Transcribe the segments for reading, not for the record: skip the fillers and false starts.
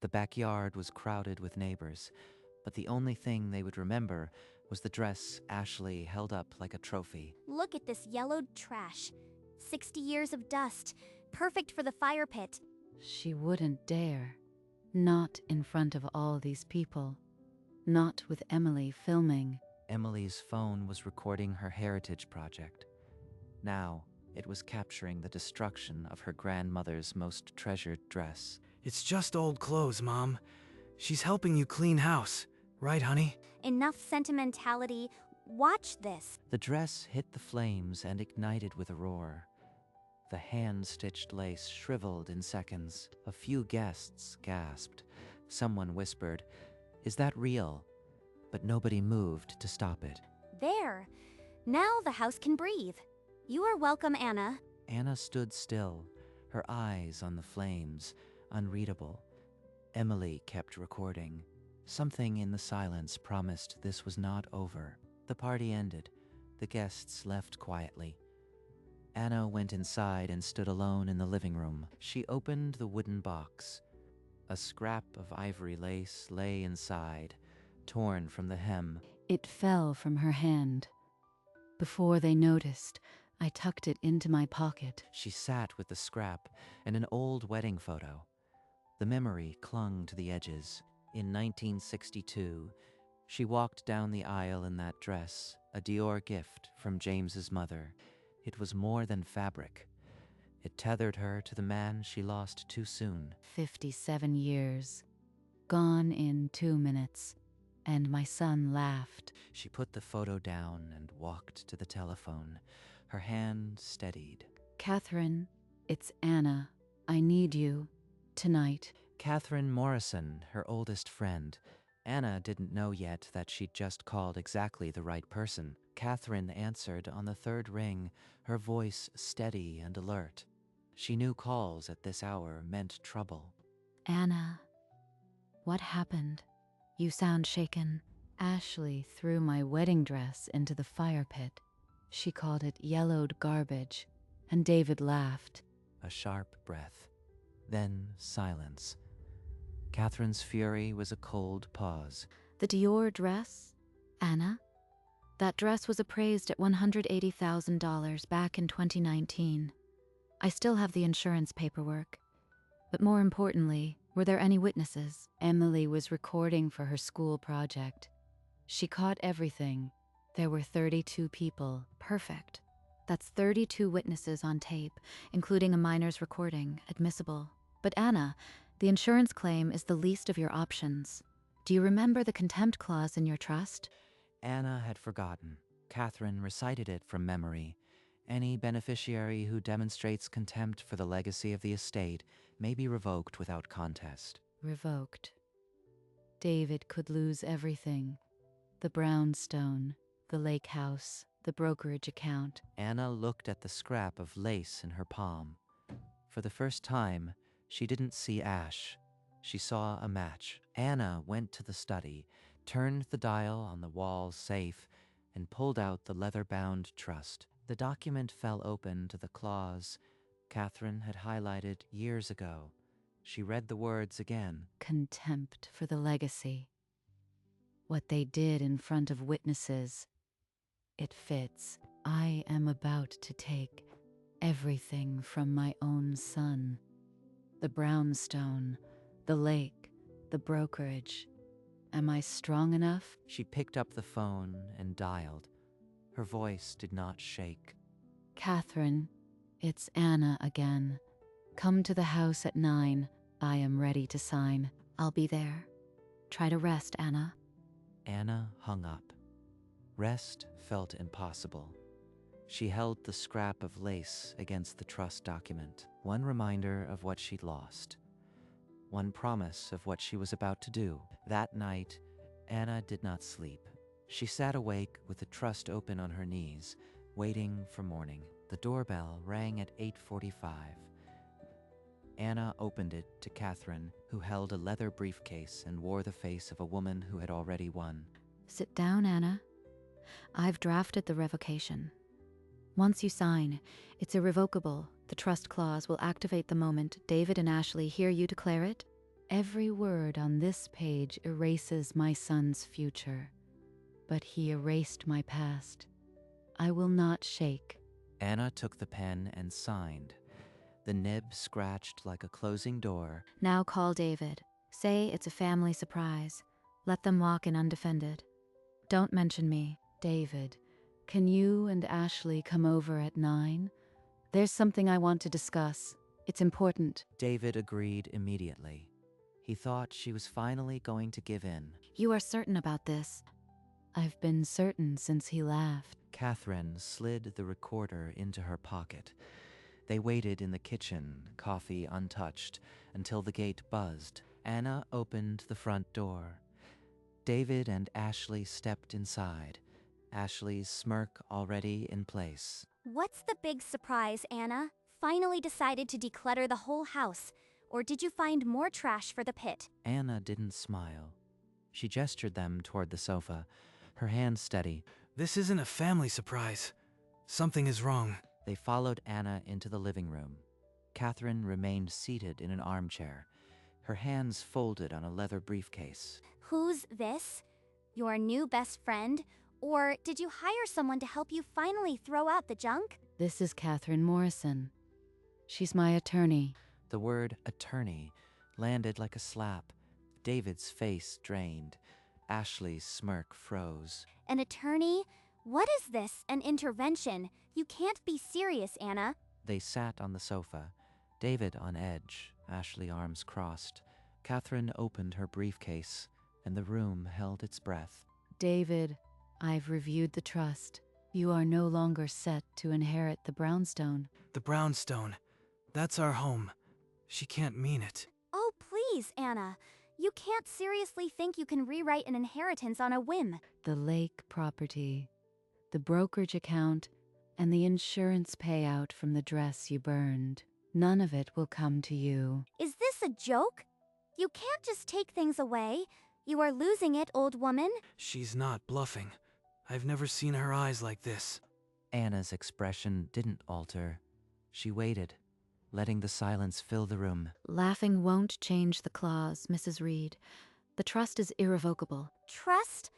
The backyard was crowded with neighbors, but the only thing they would remember was the dress Ashley held up like a trophy. Look at this yellowed trash. 60 years of dust. Perfect for the fire pit. She wouldn't dare. Not in front of all these people. Not with Emily filming. Emily's phone was recording her heritage project. Now, it was capturing the destruction of her grandmother's most treasured dress. It's just old clothes, Mom. She's helping you clean house. Right, honey? Enough sentimentality. Watch this. The dress hit the flames and ignited with a roar. The hand-stitched lace shriveled in seconds. A few guests gasped. Someone whispered, "Is that real?" But nobody moved to stop it. There. Now the house can breathe. You are welcome, Anna. Anna stood still, her eyes on the flames, unreadable. Emily kept recording. Something in the silence promised this was not over. The party ended. The guests left quietly. Anna went inside and stood alone in the living room. She opened the wooden box. A scrap of ivory lace lay inside, torn from the hem. It fell from her hand. Before they noticed, I tucked it into my pocket. She sat with the scrap and an old wedding photo. The memory clung to the edges. In 1962, she walked down the aisle in that dress, a Dior gift from James's mother. It was more than fabric. It tethered her to the man she lost too soon. 57 years. Gone in 2 minutes. And my son laughed. She put the photo down and walked to the telephone. Her hand steadied. Catherine, it's Anna. I need you. Tonight. Catherine Morrison, her oldest friend. Anna didn't know yet that she'd just called exactly the right person. Catherine answered on the third ring, her voice steady and alert. She knew calls at this hour meant trouble. Anna, what happened? You sound shaken. Ashley threw my wedding dress into the fire pit. She called it yellowed garbage, and David laughed. A sharp breath. Then silence. Catherine's fury was a cold pause. The Dior dress? Anna? That dress was appraised at $180,000 back in 2019. I still have the insurance paperwork. But more importantly, were there any witnesses? Emily was recording for her school project. She caught everything. There were 32 people. Perfect. That's 32 witnesses on tape, including a minor's recording, admissible. But Anna, the insurance claim is the least of your options. Do you remember the contempt clause in your trust? Anna had forgotten. Catherine recited it from memory. Any beneficiary who demonstrates contempt for the legacy of the estate may be revoked without contest. Revoked. David could lose everything. The brownstone, the lake house, the brokerage account. Anna looked at the scrap of lace in her palm. For the first time, she didn't see ash. She saw a match. Anna went to the study, turned the dial on the wall safe, and pulled out the leather-bound trust. The document fell open to the clause Catherine had highlighted years ago. She read the words again. Contempt for the legacy. What they did in front of witnesses. It fits. I am about to take everything from my own son. The brownstone, the lake, the brokerage. Am I strong enough? She picked up the phone and dialed. Her voice did not shake. Catherine, it's Anna again. Come to the house at 9. I am ready to sign. I'll be there. Try to rest, Anna. Anna hung up. Rest felt impossible. She held the scrap of lace against the trust document, one reminder of what she'd lost, one promise of what she was about to do. That night, Anna did not sleep. She sat awake with the trust open on her knees, waiting for morning. The doorbell rang at 8:45. Anna opened it to Catherine, who held a leather briefcase and wore the face of a woman who had already won. Sit down, Anna. I've drafted the revocation. Once you sign, it's irrevocable. The trust clause will activate the moment David and Ashley hear you declare it. Every word on this page erases my son's future, but he erased my past. I will not shake. Anna took the pen and signed. The nib scratched like a closing door. Now call David. Say it's a family surprise. Let them walk in undefended. Don't mention me. David, can you and Ashley come over at 9? There's something I want to discuss. It's important. David agreed immediately. He thought she was finally going to give in. You are certain about this? I've been certain since he laughed. Catherine slid the recorder into her pocket. They waited in the kitchen, coffee untouched, until the gate buzzed. Anna opened the front door. David and Ashley stepped inside, Ashley's smirk already in place. What's the big surprise, Anna? Finally decided to declutter the whole house. Or did you find more trash for the pit? Anna didn't smile. She gestured them toward the sofa, her hand steady. This isn't a family surprise. Something is wrong. They followed Anna into the living room. Catherine remained seated in an armchair, her hands folded on a leather briefcase. Who's this? Your new best friend? Or did you hire someone to help you finally throw out the junk? This is Catherine Morrison. She's my attorney. The word attorney landed like a slap. David's face drained. Ashley's smirk froze. An attorney? What is this? An intervention? You can't be serious, Anna. They sat on the sofa, David on edge, Ashley arms crossed. Catherine opened her briefcase, and the room held its breath. David, I've reviewed the trust. You are no longer set to inherit the brownstone. The brownstone. That's our home. She can't mean it. Oh, please, Anna. You can't seriously think you can rewrite an inheritance on a whim. The lake property, the brokerage account, and the insurance payout from the dress you burned. None of it will come to you. Is this a joke? You can't just take things away. You are losing it, old woman. She's not bluffing. I've never seen her eyes like this. Anna's expression didn't alter. She waited, letting the silence fill the room. Laughing won't change the clause, Mrs. Reed. The trust is irrevocable. Trust?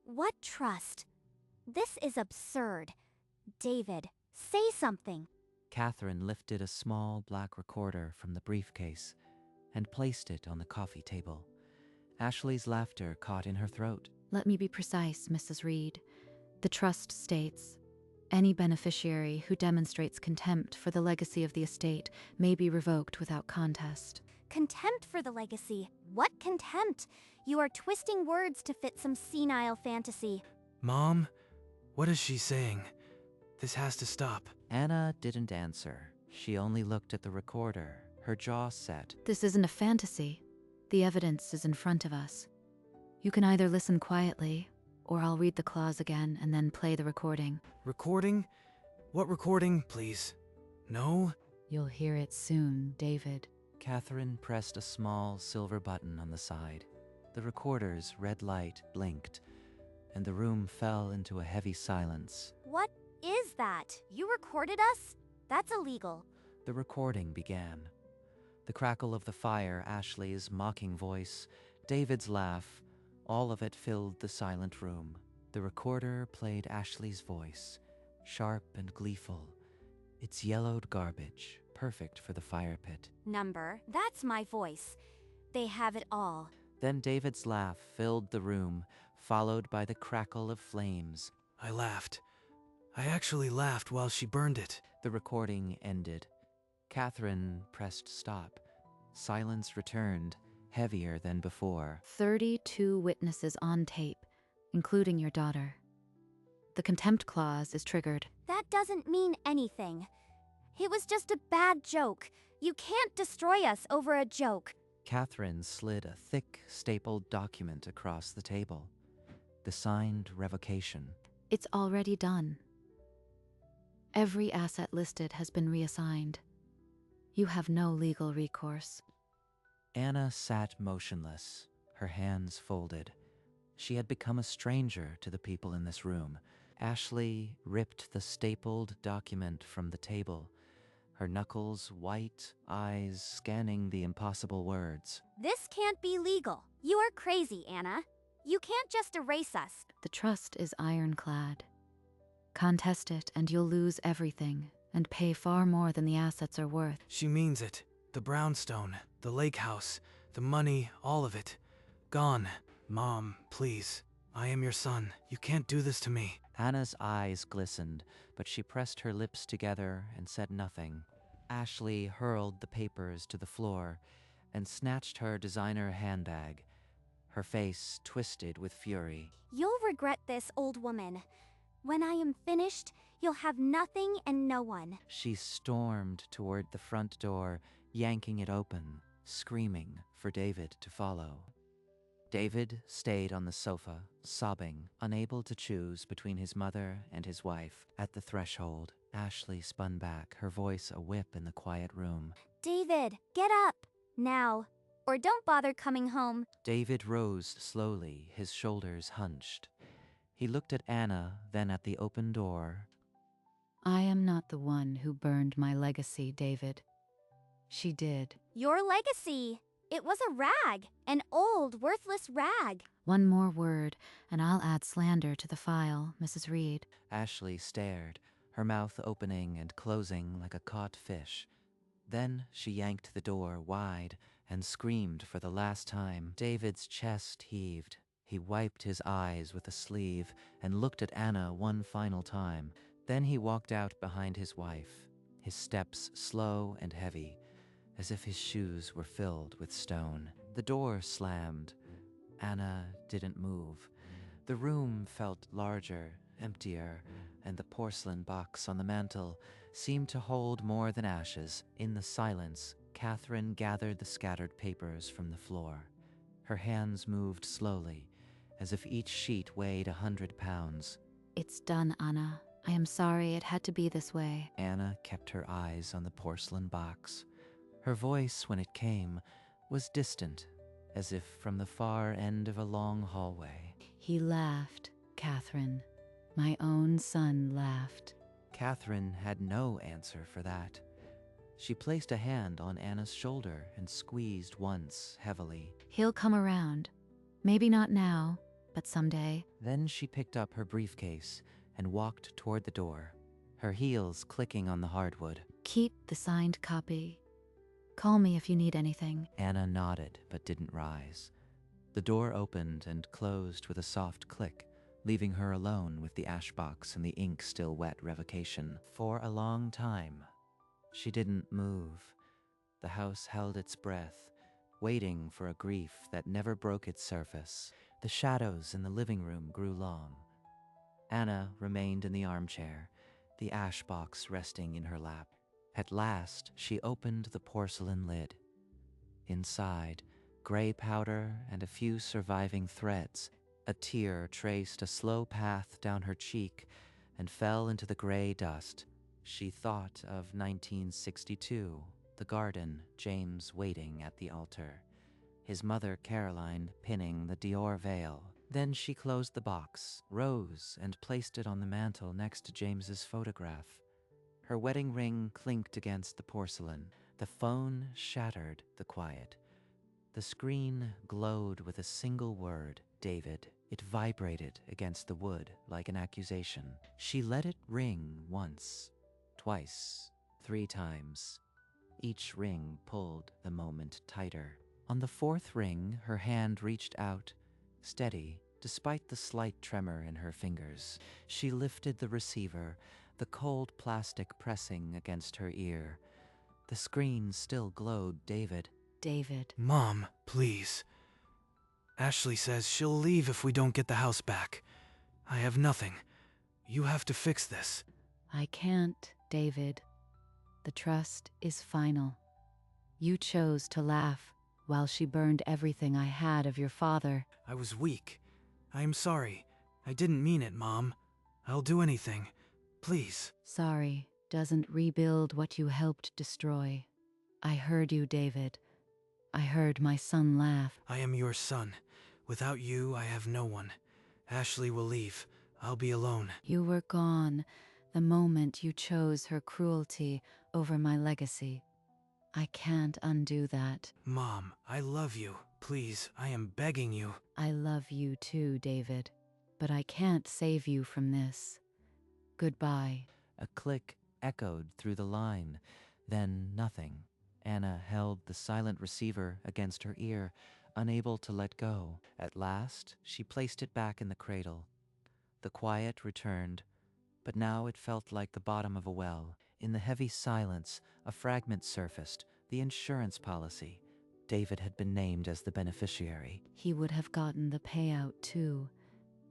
What trust? This is absurd. David, say something. Catherine lifted a small black recorder from the briefcase and placed it on the coffee table. Ashley's laughter caught in her throat. Let me be precise, Mrs. Reed. The trust states, any beneficiary who demonstrates contempt for the legacy of the estate may be revoked without contest. Contempt for the legacy. What contempt? You are twisting words to fit some senile fantasy. Mom, what is she saying? This has to stop. Anna didn't answer. She only looked at the recorder, her jaw set. This isn't a fantasy. The evidence is in front of us. You can either listen quietly, or I'll read the clause again and then play the recording. Recording? What recording, please? No? You'll hear it soon, David. Catherine pressed a small silver button on the side. The recorder's red light blinked, and the room fell into a heavy silence. What is that? You recorded us? That's illegal. The recording began. The crackle of the fire, Ashley's mocking voice, David's laugh, all of it filled the silent room. The recorder played Ashley's voice, sharp and gleeful. It's yellowed garbage, perfect for the fire pit. Number, that's my voice. They have it all. Then David's laugh filled the room, followed by the crackle of flames. I laughed. I actually laughed while she burned it. The recording ended. Catherine pressed stop. Silence returned, heavier than before. 32 witnesses on tape, including your daughter. The contempt clause is triggered. That doesn't mean anything. It was just a bad joke. You can't destroy us over a joke. Catherine slid a thick, stapled document across the table. The signed revocation. It's already done. Every asset listed has been reassigned. You have no legal recourse. Anna sat motionless, her hands folded. She had become a stranger to the people in this room. Ashley ripped the stapled document from the table, her knuckles white, eyes scanning the impossible words. This can't be legal. You are crazy, Anna. You can't just erase us. The trust is ironclad. Contest it and you'll lose everything and pay far more than the assets are worth. She means it. The brownstone, the lake house, the money, all of it. Gone. Mom, please. I am your son. You can't do this to me. Anna's eyes glistened, but she pressed her lips together and said nothing. Ashley hurled the papers to the floor and snatched her designer handbag, her face twisted with fury. You'll regret this, old woman. When I am finished, you'll have nothing and no one. She stormed toward the front door, yanking it open, screaming for David to follow. David stayed on the sofa, sobbing, unable to choose between his mother and his wife. At the threshold, Ashley spun back, her voice a whip in the quiet room. David, get up! Now. Or don't bother coming home. David rose slowly, his shoulders hunched. He looked at Anna, then at the open door. I am not the one who burned my legacy, David. She did. Your legacy! It was a rag. An old, worthless rag. One more word, and I'll add slander to the file, Mrs. Reed. Ashley stared, her mouth opening and closing like a caught fish. Then she yanked the door wide and screamed for the last time. David's chest heaved. He wiped his eyes with a sleeve and looked at Anna one final time. Then he walked out behind his wife, his steps slow and heavy, as if his shoes were filled with stone. The door slammed. Anna didn't move. The room felt larger, emptier, and the porcelain box on the mantel seemed to hold more than ashes. In the silence, Catherine gathered the scattered papers from the floor. Her hands moved slowly, as if each sheet weighed 100 pounds. It's done, Anna. I am sorry it had to be this way. Anna kept her eyes on the porcelain box. Her voice, when it came, was distant, as if from the far end of a long hallway. He laughed, Catherine. My own son laughed. Catherine had no answer for that. She placed a hand on Anna's shoulder and squeezed once heavily. He'll come around. Maybe not now, but someday. Then she picked up her briefcase and walked toward the door, her heels clicking on the hardwood. Keep the signed copy. Call me if you need anything. Anna nodded but didn't rise. The door opened and closed with a soft click, leaving her alone with the ash box and the ink still wet revocation. For a long time, she didn't move. The house held its breath, waiting for a grief that never broke its surface. The shadows in the living room grew long. Anna remained in the armchair, the ash box resting in her lap. At last, she opened the porcelain lid. Inside, gray powder and a few surviving threads. A tear traced a slow path down her cheek and fell into the gray dust. She thought of 1962, the garden, James waiting at the altar, his mother Caroline pinning the Dior veil. Then she closed the box, rose, and placed it on the mantel next to James's photograph. Her wedding ring clinked against the porcelain. The phone shattered the quiet. The screen glowed with a single word, David. It vibrated against the wood like an accusation. She let it ring once, twice, 3 times. Each ring pulled the moment tighter. On the 4th ring, her hand reached out, steady, despite the slight tremor in her fingers. She lifted the receiver, the cold plastic pressing against her ear. The screen still glowed David. David. Mom, please. Ashley says she'll leave if we don't get the house back. I have nothing. You have to fix this. I can't, David. The trust is final. You chose to laugh while she burned everything I had of your father. I was weak. I am sorry. I didn't mean it, Mom. I'll do anything. Please. Sorry doesn't rebuild what you helped destroy. I heard you, David. I heard my son laugh. I am your son. Without you, I have no one. Ashley will leave. I'll be alone. You were gone. the moment you chose her cruelty over my legacy. I can't undo that. Mom, I love you. Please, I am begging you. I love you too, David, but I can't save you from this. Goodbye. A click echoed through the line, then nothing. Anna held the silent receiver against her ear, unable to let go. At last, she placed it back in the cradle. The quiet returned, but now it felt like the bottom of a well. In the heavy silence, a fragment surfaced, the insurance policy. David had been named as the beneficiary. He would have gotten the payout too.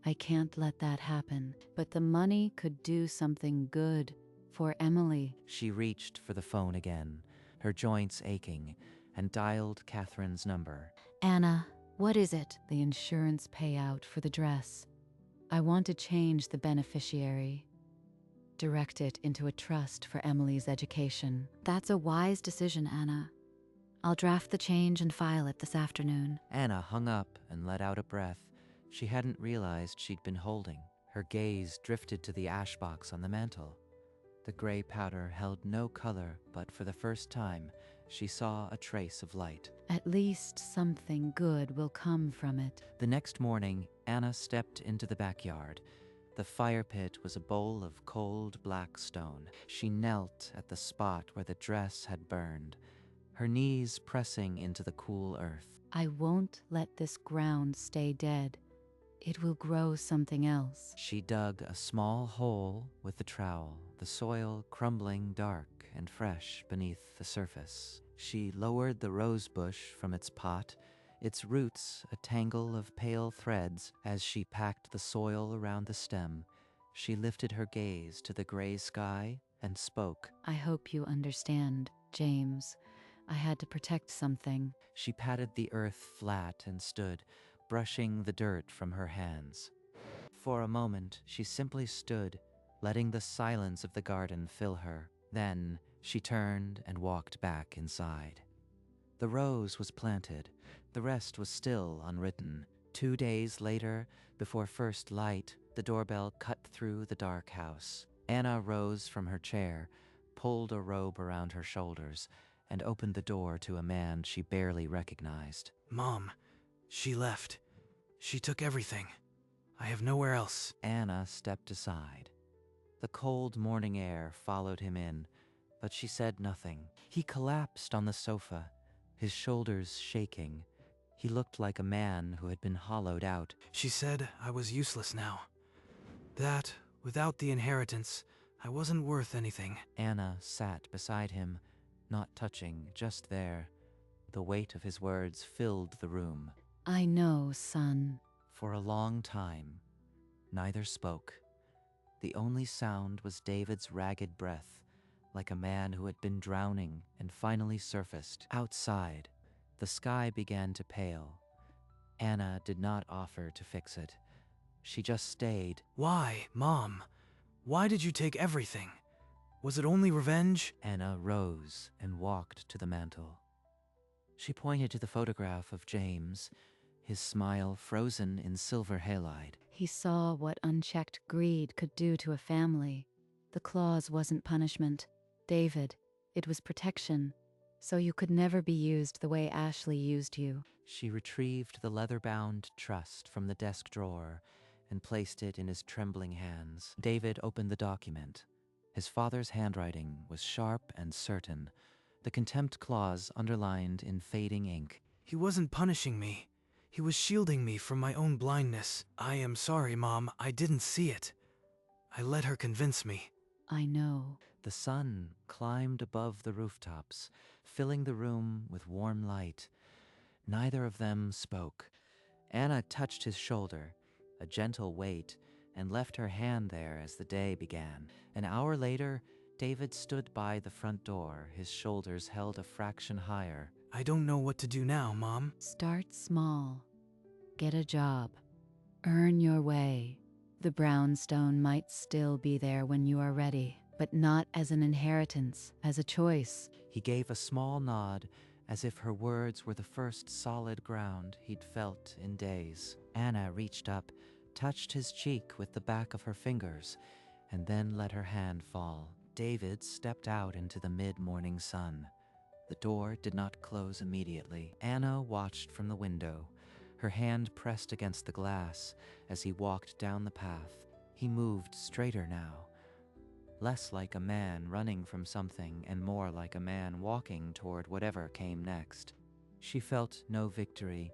I can't let that happen. But the money could do something good for Emily. She reached for the phone again, her joints aching, and dialed Catherine's number. Anna, what is it? The insurance payout for the dress. I want to change the beneficiary. Direct it into a trust for Emily's education. That's a wise decision, Anna. I'll draft the change and file it this afternoon. Anna hung up and let out a breath she hadn't realized she'd been holding. Her gaze drifted to the ash box on the mantel. The gray powder held no color, but for the first time, she saw a trace of light. At least something good will come from it. The next morning, Anna stepped into the backyard. The fire pit was a bowl of cold black stone. She knelt at the spot where the dress had burned, her knees pressing into the cool earth. I won't let this ground stay dead. It will grow something else. She dug a small hole with the trowel, the soil crumbling dark and fresh beneath the surface. She lowered the rose bush from its pot, its roots a tangle of pale threads. As she packed the soil around the stem, she lifted her gaze to the gray sky and spoke. I hope you understand, James. I had to protect something. She patted the earth flat and stood, brushing the dirt from her hands. For a moment, she simply stood, letting the silence of the garden fill her. Then she turned and walked back inside. The rose was planted. The rest was still unwritten. 2 days later, before first light, the doorbell cut through the dark house. Anna rose from her chair, pulled a robe around her shoulders, and opened the door to a man she barely recognized. Mom, she left. She took everything. I have nowhere else. Anna stepped aside. The cold morning air followed him in, but she said nothing. He collapsed on the sofa, his shoulders shaking. He looked like a man who had been hollowed out. She said I was useless now. That, without the inheritance, I wasn't worth anything. Anna sat beside him, not touching, just there. The weight of his words filled the room. I know, son. For a long time, neither spoke. The only sound was David's ragged breath, like a man who had been drowning and finally surfaced. Outside, the sky began to pale. Anna did not offer to fix it. She just stayed. Why, Mom? Why did you take everything? Was it only revenge? Anna rose and walked to the mantel. She pointed to the photograph of James, his smile frozen in silver halide. He saw what unchecked greed could do to a family. The clause wasn't punishment, David. It was protection, so you could never be used the way Ashley used you. She retrieved the leather-bound trust from the desk drawer and placed it in his trembling hands. David opened the document. His father's handwriting was sharp and certain, the contempt clause underlined in fading ink. He wasn't punishing me. He was shielding me from my own blindness. I am sorry, Mom. I didn't see it. I let her convince me. I know. The sun climbed above the rooftops, filling the room with warm light. Neither of them spoke. Anna touched his shoulder, a gentle weight, and left her hand there as the day began. An hour later, David stood by the front door, his shoulders held a fraction higher. I don't know what to do now, Mom. Start small. Get a job. Earn your way. The brownstone might still be there when you are ready, but not as an inheritance, as a choice. He gave a small nod, as if her words were the first solid ground he'd felt in days. Anna reached up, touched his cheek with the back of her fingers, and then let her hand fall. David stepped out into the mid-morning sun. The door did not close immediately. Anna watched from the window, her hand pressed against the glass as he walked down the path. He moved straighter now, less like a man running from something and more like a man walking toward whatever came next. She felt no victory,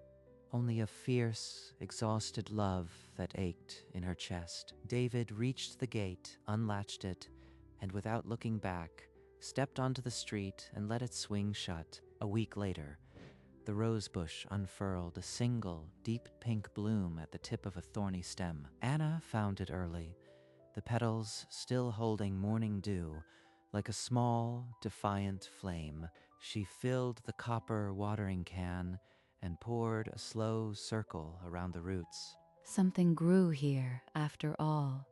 only a fierce, exhausted love that ached in her chest. David reached the gate, unlatched it, and without looking back, stepped onto the street and let it swing shut. A week later, the rosebush unfurled a single, deep pink bloom at the tip of a thorny stem. Anna found it early, the petals still holding morning dew, like a small, defiant flame. She filled the copper watering can and poured a slow circle around the roots. Something grew here, after all.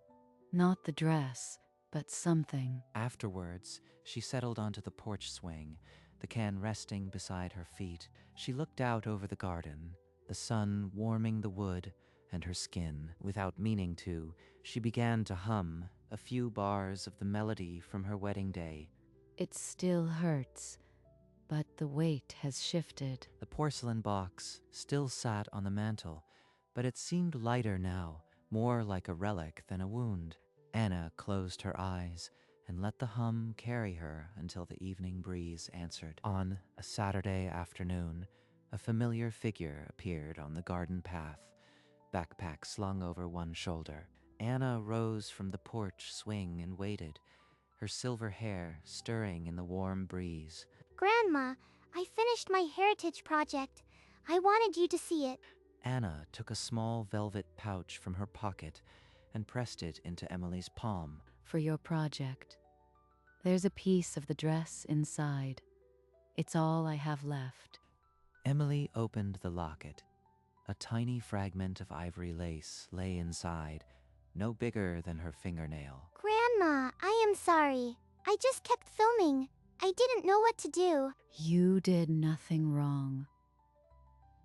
Not the dress, but something. Afterwards, she settled onto the porch swing, the can resting beside her feet. She looked out over the garden, the sun warming the wood and her skin. Without meaning to, she began to hum a few bars of the melody from her wedding day. It still hurts, but the weight has shifted. The porcelain box still sat on the mantel, but it seemed lighter now, more like a relic than a wound. Anna closed her eyes and let the hum carry her until the evening breeze answered. On a Saturday afternoon, a familiar figure appeared on the garden path, backpack slung over one shoulder. Anna rose from the porch swing and waited, her silver hair stirring in the warm breeze. Grandma, I finished my heritage project. I wanted you to see it. Anna took a small velvet pouch from her pocket and pressed it into Emily's palm. For your project. There's a piece of the dress inside. It's all I have left. Emily opened the locket. A tiny fragment of ivory lace lay inside, no bigger than her fingernail. Grandma, I am sorry. I just kept filming. I didn't know what to do. You did nothing wrong.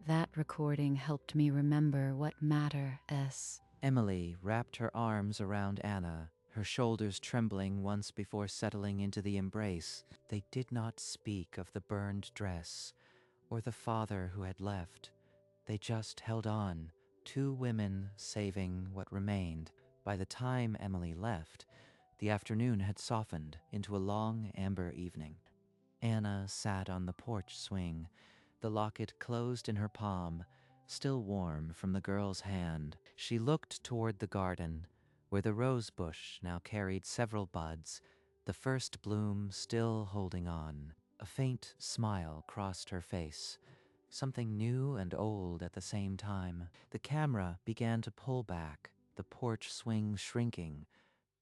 That recording helped me remember what matter is. Emily wrapped her arms around Anna, her shoulders trembling once before settling into the embrace. They did not speak of the burned dress or the father who had left. They just held on, two women saving what remained. By the time Emily left, the afternoon had softened into a long amber evening. Anna sat on the porch swing, the locket closed in her palm, still warm from the girl's hand. She looked toward the garden, where the rose bush now carried several buds, the first bloom still holding on. A faint smile crossed her face, something new and old at the same time. The camera began to pull back, the porch swing shrinking,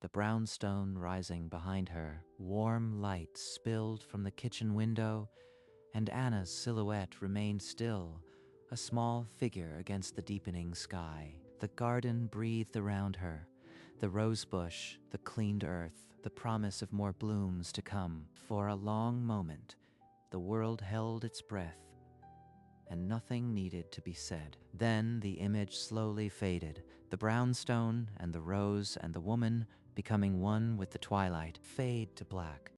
the brownstone rising behind her. Warm light spilled from the kitchen window, and Anna's silhouette remained still, a small figure against the deepening sky. The garden breathed around her, the rosebush, the cleaned earth, the promise of more blooms to come. For a long moment, the world held its breath, and nothing needed to be said. Then the image slowly faded, the brownstone and the rose and the woman becoming one with the twilight, fade to black.